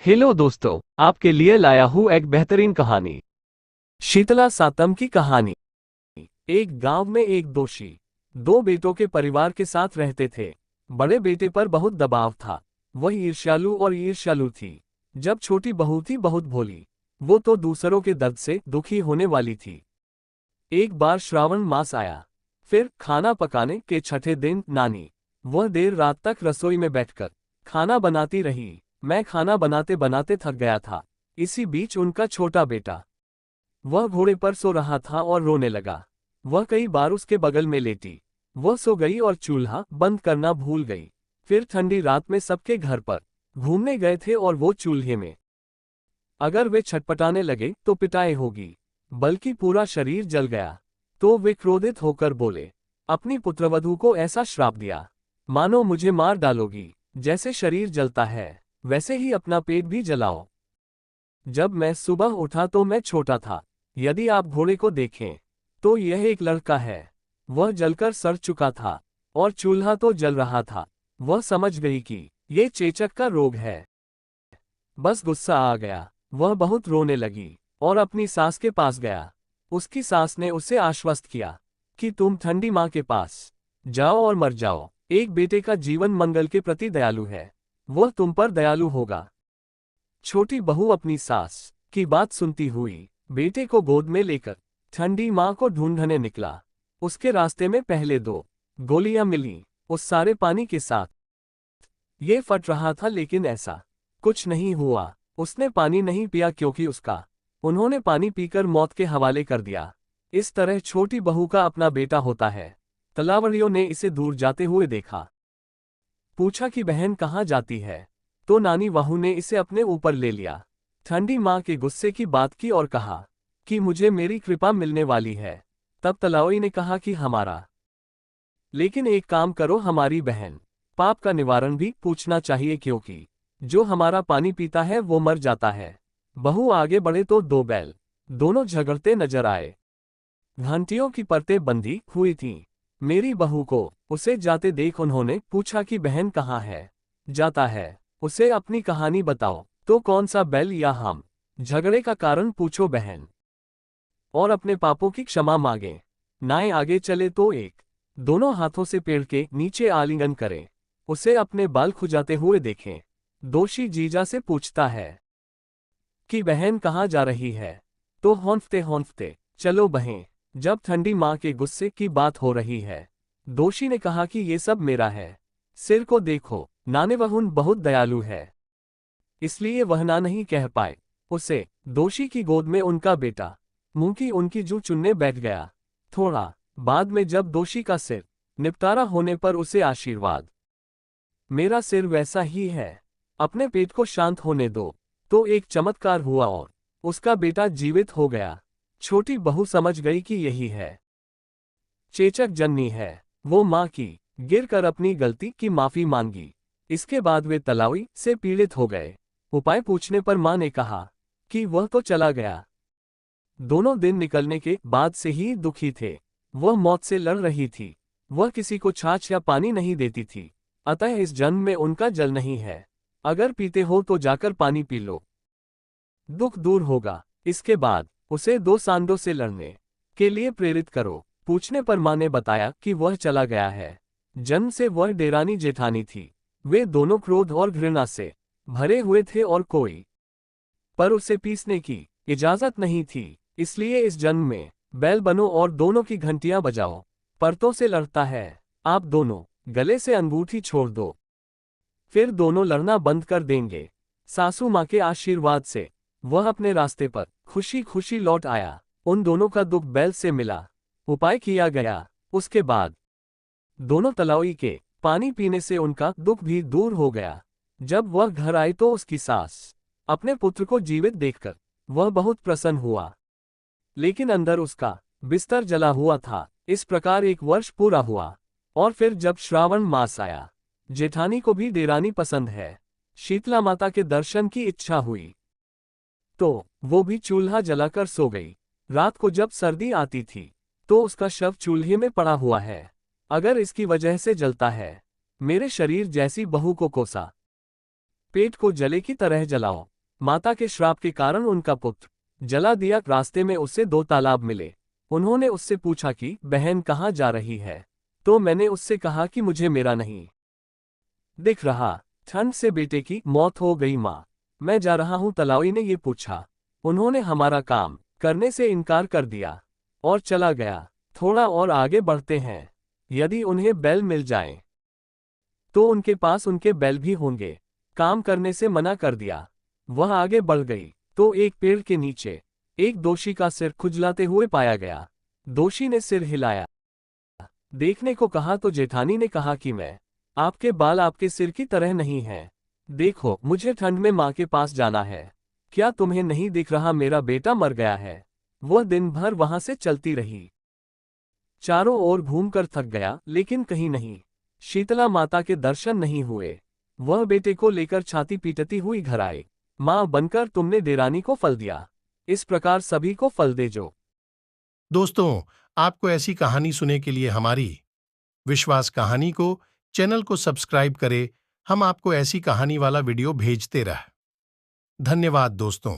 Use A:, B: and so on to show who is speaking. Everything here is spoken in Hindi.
A: हेलो दोस्तों, आपके लिए लाया हूँ एक बेहतरीन कहानी। शीतला सातम की कहानी। एक गांव में एक दोषी दो बेटों के परिवार के साथ रहते थे। बड़े बेटे पर बहुत दबाव था। वह ईर्ष्यालु थी। जब छोटी बहू थी बहुत भोली। वो तो दूसरों के दर्द से दुखी होने वाली थी। एक बार श्रावण मास आया। फिर खाना पकाने के छठे दिन नानी वह देर रात तक रसोई में बैठकर खाना बनाती रही। मैं खाना बनाते बनाते थक गया था। इसी बीच उनका छोटा बेटा वह घोड़े पर सो रहा था और रोने लगा। वह कई बार उसके बगल में लेटी। वह सो गई और चूल्हा बंद करना भूल गई। फिर ठंडी रात में सबके घर पर घूमने गए थे और वो चूल्हे में अगर वे छटपटाने लगे तो पिटाई होगी, बल्कि पूरा शरीर जल गया। तो वे क्रोधित होकर बोले, अपनी पुत्रवधू को ऐसा श्राप दिया मानो मुझे मार डालोगी। जैसे शरीर जलता है वैसे ही अपना पेट भी जलाओ। जब मैं सुबह उठा तो मैं छोटा था। यदि आप घोड़े को देखें तो यह एक लड़का है। वह जलकर सड़ चुका था और चूल्हा तो जल रहा था। वह समझ गई कि ये चेचक का रोग है। बस गुस्सा आ गया। वह बहुत रोने लगी और अपनी सास के पास गया। उसकी सास ने उसे आश्वस्त किया कि तुम ठंडी माँ के पास जाओ और मर जाओ। एक बेटे का जीवन मंगल के प्रति दयालु है, वह तुम पर दयालु होगा। छोटी बहू अपनी सास की बात सुनती हुई बेटे को गोद में लेकर ठंडी माँ को ढूंढने निकला। उसके रास्ते में पहले दो गोलियां मिली, उस सारे पानी के साथ। ये फट रहा था लेकिन ऐसा कुछ नहीं हुआ। उसने पानी नहीं पिया क्योंकि उन्होंने पानी पीकर मौत के हवाले कर दिया। इस तरह छोटी बहू का अपना बेटा होता है। तलावड़ियों ने इसे दूर जाते हुए देखा। पूछा कि बहन कहाँ जाती है, तो नानी बहू ने इसे अपने ऊपर ले लिया। ठंडी माँ के गुस्से की बात की और कहा कि मुझे मेरी कृपा मिलने वाली है। तब तलावड़ी ने कहा कि हमारा लेकिन एक काम करो, हमारी बहन पाप का निवारण भी पूछना चाहिए, क्योंकि जो हमारा पानी पीता है वो मर जाता है। बहू आगे बढ़े तो दो बैल दोनों झगड़ते नजर आए। घंटियों की परतें बंधी हुई थीं। मेरी बहू को उसे जाते देख उन्होंने पूछा कि बहन कहाँ है। जाता है, उसे अपनी कहानी बताओ। तो कौन सा बैल या हम? झगड़े का कारण पूछो बहन, और अपने पापों की क्षमा मांगे। नाए आगे चले तो एक दोनों हाथों से पेड़ के नीचे आलिंगन करें। उसे अपने बाल खुजाते हुए देखें। दोषी जीजा से पूछता है कि बहन कहाँ जा रही है, तो हौंफते हौंफते चलो बहें। जब ठंडी माँ के गुस्से की बात हो रही है, दोषी ने कहा कि ये सब मेरा है। सिर को देखो, नाने वहुन बहुत दयालु है, इसलिए वह ना नहीं कह पाए। उसे दोषी की गोद में उनका बेटा मुंह की उनकी जू चुनने बैठ गया। थोड़ा बाद में जब दोषी का सिर निपटारा होने पर उसे आशीर्वाद, मेरा सिर वैसा ही है, अपने पेट को शांत होने दो। तो एक चमत्कार हुआ और उसका बेटा जीवित हो गया। छोटी बहू समझ गई कि यही है चेचक जननी है। वो माँ की गिर कर अपनी गलती की माफी मांगी। इसके बाद वे तलावी से पीड़ित हो गए। उपाय पूछने पर माँ ने कहा कि वह तो चला गया। दोनों दिन निकलने के बाद से ही दुखी थे। वह मौत से लड़ रही थी। वह किसी को छाछ या पानी नहीं देती थी। अतः इस जन्म में उनका जल नहीं है। अगर पीते हो तो जाकर पानी पी लो, दुख दूर होगा। इसके बाद उसे दो सांडों से लड़ने के लिए प्रेरित करो। पूछने पर माँ ने बताया कि वह चला गया है। जन्म से वह डेरानी जेठानी थी। वे दोनों क्रोध और घृणा से भरे हुए थे और कोई पर उसे पीसने की इजाजत नहीं थी। इसलिए इस जन्म में बैल बनो और दोनों की घंटियां बजाओ। परतों से लड़ता है, आप दोनों गले से अंगूठी छोड़ दो, फिर दोनों लड़ना बंद कर देंगे। सासू माँ के आशीर्वाद से वह अपने रास्ते पर खुशी खुशी लौट आया। उन दोनों का दुख बैल से मिला। उपाय किया गया। उसके बाद दोनों तलावी के पानी पीने से उनका दुख भी दूर हो गया। जब वह घर आई तो उसकी सास अपने पुत्र को जीवित देखकर वह बहुत प्रसन्न हुआ, लेकिन अंदर उसका बिस्तर जला हुआ था। इस प्रकार एक वर्ष पूरा हुआ और फिर जब श्रावण मास आया, जेठानी को भी डेरानी पसंद है, शीतला माता के दर्शन की इच्छा हुई तो वो भी चूल्हा जलाकर सो गई। रात को जब सर्दी आती थी तो उसका शव चूल्हे में पड़ा हुआ है। अगर इसकी वजह से जलता है मेरे शरीर जैसी बहू को कोसा पेट को जले की तरह जलाओ। माता के श्राप के कारण उनका पुत्र जला दिया। रास्ते में उससे 2 तालाब मिले। उन्होंने उससे पूछा कि बहन कहाँ जा रही है, तो मैंने उससे कहा कि मुझे मेरा नहीं दिख रहा। ठंड से बेटे की मौत हो गई माँ, मैं जा रहा हूँ। तलावी ने ये पूछा। उन्होंने हमारा काम करने से इनकार कर दिया और चला गया। थोड़ा और आगे बढ़ते हैं। यदि उन्हें बैल मिल जाए तो उनके पास उनके बैल भी होंगे। काम करने से मना कर दिया। वह आगे बढ़ गई तो एक पेड़ के नीचे एक दोषी का सिर खुजलाते हुए पाया गया। दोषी ने सिर हिलाया, देखने को कहा तो जेठानी ने कहा कि मैं आपके बाल आपके सिर की तरह नहीं हैं। देखो, मुझे ठंड में माँ के पास जाना है। क्या तुम्हें नहीं दिख रहा मेरा बेटा मर गया है? वह दिन भर वहां से चलती रही, चारों ओर घूमकर थक गया, लेकिन कहीं नहीं शीतला माता के दर्शन नहीं हुए। वह बेटे को लेकर छाती पीटती हुई घर आए। माँ बनकर तुमने देरानी को फल दिया, इस प्रकार सभी को फल दे जो।
B: दोस्तों, आपको ऐसी कहानी सुनने के लिए हमारी विश्वास कहानी को चैनल को सब्सक्राइब करें। हम आपको ऐसी कहानी वाला वीडियो भेजते रह। धन्यवाद दोस्तों।